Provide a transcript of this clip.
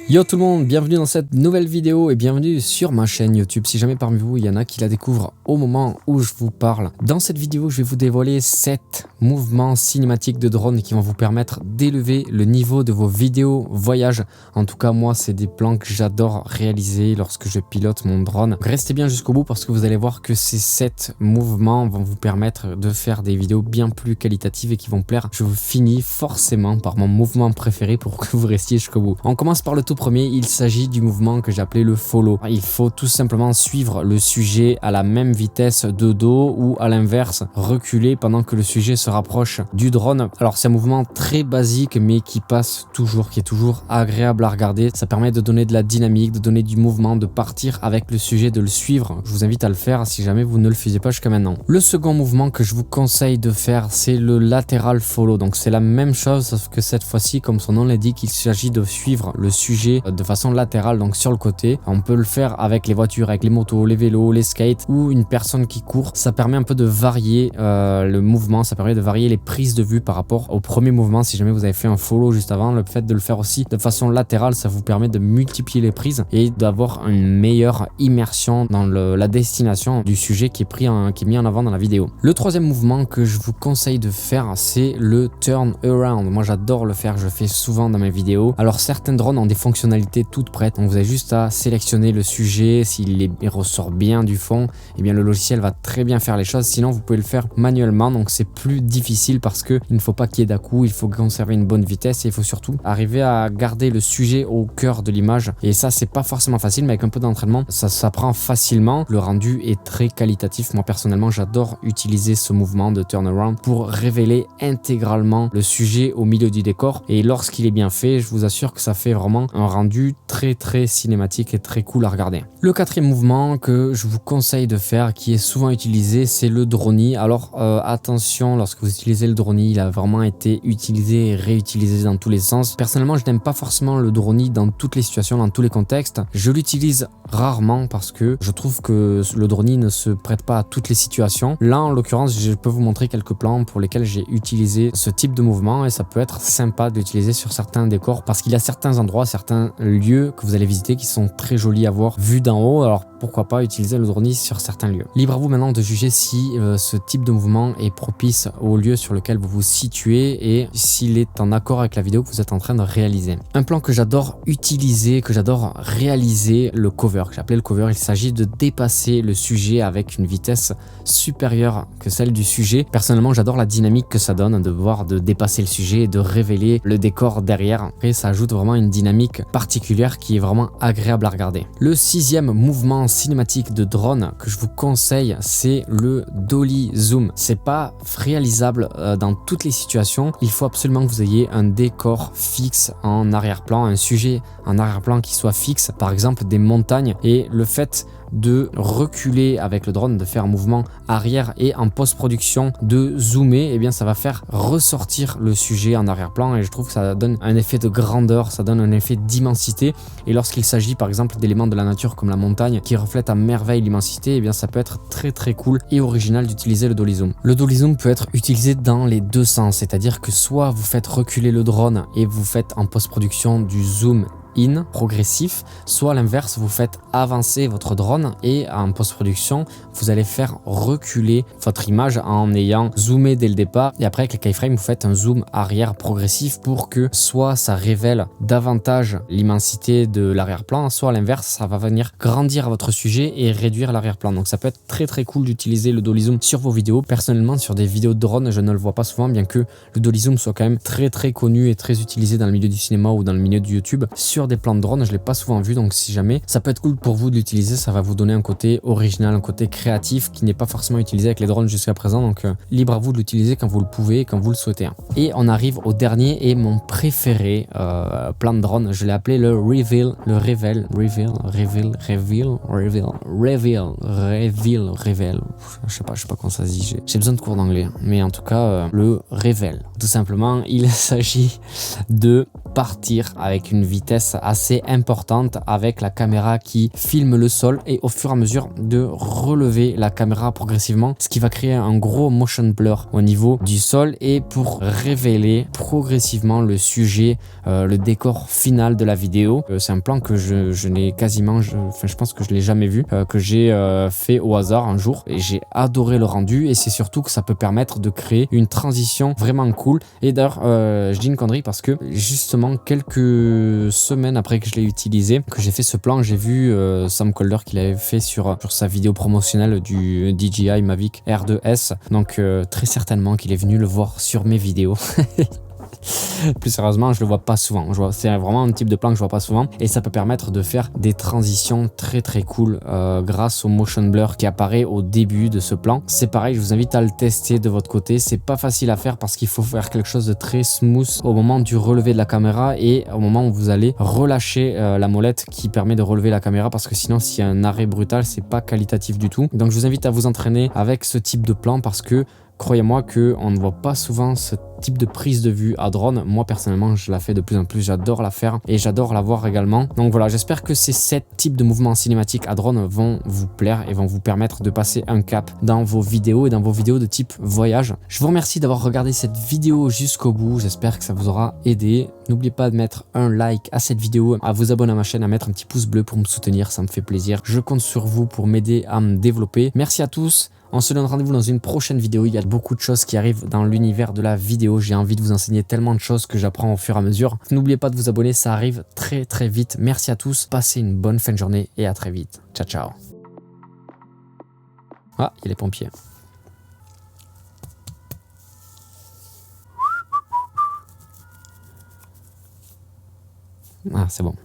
Yo tout le monde, bienvenue dans cette nouvelle vidéo et bienvenue sur ma chaîne YouTube. Si jamais parmi vous il y en a qui la découvrent au moment où je vous parle, dans cette vidéo je vais vous dévoiler 7 mouvements cinématiques de drone qui vont vous permettre d'élever le niveau de vos vidéos voyages. En tout cas moi c'est des plans que j'adore réaliser lorsque je pilote mon drone. Donc, restez bien jusqu'au bout parce que vous allez voir que ces 7 mouvements vont vous permettre de faire des vidéos bien plus qualitatives et qui vont plaire. Je vous finis forcément par mon mouvement préféré pour que vous restiez jusqu'au bout. On commence par le tout premier, il s'agit du mouvement que j'ai appelé le follow. Il faut tout simplement suivre le sujet à la même vitesse de dos ou à l'inverse, reculer pendant que le sujet se rapproche du drone. Alors c'est un mouvement très basique mais qui passe toujours, qui est toujours agréable à regarder. Ça permet de donner de la dynamique, de donner du mouvement, de partir avec le sujet, de le suivre. Je vous invite à le faire si jamais vous ne le faisiez pas jusqu'à maintenant. Le second mouvement que je vous conseille de faire, c'est le lateral follow. Donc c'est la même chose sauf que cette fois-ci, comme son nom l'indique, il s'agit de suivre le sujet de façon latérale, donc sur le côté. On peut le faire avec les voitures, avec les motos, les vélos, les skates ou une personne qui court. Ça permet un peu de varier le mouvement, ça permet de varier les prises de vue par rapport au premier mouvement. Si jamais vous avez fait un follow juste avant, le fait de le faire aussi de façon latérale, ça vous permet de multiplier les prises et d'avoir une meilleure immersion dans la destination du sujet qui est mis en avant dans la vidéo. Le troisième mouvement que je vous conseille de faire, c'est le turn around. Moi j'adore le faire, je le fais souvent dans mes vidéos. Alors certains drones ont des fonctionnalités toutes prêtes, donc vous avez juste à sélectionner le sujet. S'il ressort bien du fond, et bien le logiciel va très bien faire les choses. Sinon vous pouvez le faire manuellement, donc c'est plus difficile parce que il ne faut pas qu'il y ait d'à-coups, il faut conserver une bonne vitesse et il faut surtout arriver à garder le sujet au cœur de l'image, et ça c'est pas forcément facile, mais avec un peu d'entraînement ça s'apprend facilement. Le rendu est très qualitatif. Moi personnellement j'adore utiliser ce mouvement de turnaround pour révéler intégralement le sujet au milieu du décor, et lorsqu'il est bien fait, je vous assure que ça fait vraiment un rendu très cinématique et très cool à regarder. Le quatrième mouvement que je vous conseille de faire, qui est souvent utilisé, c'est le dronie. Alors attention, lorsque vous utilisez le dronie, il a vraiment été utilisé et réutilisé dans tous les sens. Personnellement je n'aime pas forcément le dronie dans toutes les situations, dans tous les contextes. Je l'utilise rarement parce que je trouve que le dronie ne se prête pas à toutes les situations. Là en l'occurrence je peux vous montrer quelques plans pour lesquels j'ai utilisé ce type de mouvement, et ça peut être sympa de l'utiliser sur certains décors parce qu'il y a certains endroits, certains lieux que vous allez visiter qui sont très jolis à voir vus d'en haut. Alors pourquoi pas utiliser le dronie sur certains lieux. Libre à vous maintenant de juger si ce type de mouvement est propice au lieu sur lequel vous vous situez et s'il est en accord avec la vidéo que vous êtes en train de réaliser. Un plan que j'adore utiliser, que j'adore réaliser, le cover, que j'ai appelé le cover. Il s'agit de dépasser le sujet avec une vitesse supérieure que celle du sujet. Personnellement j'adore la dynamique que ça donne de dépasser le sujet et de révéler le décor derrière. Après ça ajoute vraiment une dynamique particulière qui est vraiment agréable à regarder. Le sixième mouvement cinématique de drone que je vous conseille, c'est le dolly zoom. C'est pas réalisable dans toutes les situations. Il faut absolument que vous ayez un décor fixe en arrière-plan, un sujet en arrière-plan qui soit fixe, par exemple des montagnes, et le fait de reculer avec le drone, de faire un mouvement arrière et en post-production de zoomer, et bien ça va faire ressortir le sujet en arrière-plan, et je trouve que ça donne un effet de grandeur, ça donne un effet d'immensité. Et lorsqu'il s'agit par exemple d'éléments de la nature comme la montagne qui reflètent à merveille l'immensité, et bien ça peut être très cool et original d'utiliser le dolly zoom. Le dolly zoom peut être utilisé dans les deux sens, c'est-à-dire que soit vous faites reculer le drone et vous faites en post-production du zoom in progressif, soit à l'inverse, vous faites avancer votre drone et en post-production vous allez faire reculer votre image en ayant zoomé dès le départ, et après avec les keyframes vous faites un zoom arrière progressif pour que soit ça révèle davantage l'immensité de l'arrière-plan, soit à l'inverse ça va venir grandir votre sujet et réduire l'arrière-plan. Donc ça peut être très cool d'utiliser le dolly zoom sur vos vidéos. Personnellement sur des vidéos de drone je ne le vois pas souvent, bien que le dolly zoom soit quand même très connu et très utilisé dans le milieu du cinéma ou dans le milieu du YouTube. Sur des plans de drone je l'ai pas souvent vu, donc si jamais ça peut être cool pour vous de l'utiliser, ça va vous donner un côté original, un côté créatif qui n'est pas forcément utilisé avec les drones jusqu'à présent. Donc libre à vous de l'utiliser quand vous le pouvez, quand vous le souhaitez. Et on arrive au dernier et mon préféré plan de drone, je l'ai appelé le reveal, je sais pas comment ça se dit, j'ai besoin de cours d'anglais, mais en tout cas le reveal, tout simplement il s'agit de partir avec une vitesse distance assez importante avec la caméra qui filme le sol et au fur et à mesure de relever la caméra progressivement, ce qui va créer un gros motion blur au niveau du sol et pour révéler progressivement le sujet, le décor final de la vidéo. C'est un plan que je n'ai quasiment, je pense que je l'ai jamais vu, que j'ai fait au hasard un jour et j'ai adoré le rendu, et c'est surtout que ça peut permettre de créer une transition vraiment cool. Et d'ailleurs je dis une connerie parce que justement quelques semaines après que je l'ai utilisé, que j'ai fait ce plan, j'ai vu Sam Colder qu'il avait fait sur sa vidéo promotionnelle du DJI Mavic R2S, donc très certainement qu'il est venu le voir sur mes vidéos. Plus sérieusement, je le vois pas souvent. C'est vraiment un type de plan que je vois pas souvent, et ça peut permettre de faire des transitions très très cool grâce au motion blur qui apparaît au début de ce plan. C'est pareil, je vous invite à le tester de votre côté. C'est pas facile à faire parce qu'il faut faire quelque chose de très smooth au moment du relevé de la caméra et au moment où vous allez relâcher la molette qui permet de relever la caméra, parce que sinon s'il y a un arrêt brutal, c'est pas qualitatif du tout. Donc je vous invite à vous entraîner avec ce type de plan parce que croyez-moi qu'on ne voit pas souvent ce type de prise de vue à drone. Moi personnellement je la fais de plus en plus, j'adore la faire et j'adore la voir également. Donc voilà, j'espère que ces 7 types de mouvements cinématiques à drone vont vous plaire et vont vous permettre de passer un cap dans vos vidéos et dans vos vidéos de type voyage. Je vous remercie d'avoir regardé cette vidéo jusqu'au bout, j'espère que ça vous aura aidé. N'oubliez pas de mettre un like à cette vidéo, à vous abonner à ma chaîne, à mettre un petit pouce bleu pour me soutenir, ça me fait plaisir. Je compte sur vous pour m'aider à me développer. Merci à tous. On se donne rendez-vous dans une prochaine vidéo. Il y a beaucoup de choses qui arrivent dans l'univers de la vidéo. J'ai envie de vous enseigner tellement de choses que j'apprends au fur et à mesure. N'oubliez pas de vous abonner, ça arrive très très vite. Merci à tous, passez une bonne fin de journée et à très vite. Ciao ciao. Ah, il y a les pompiers. Ah, c'est bon.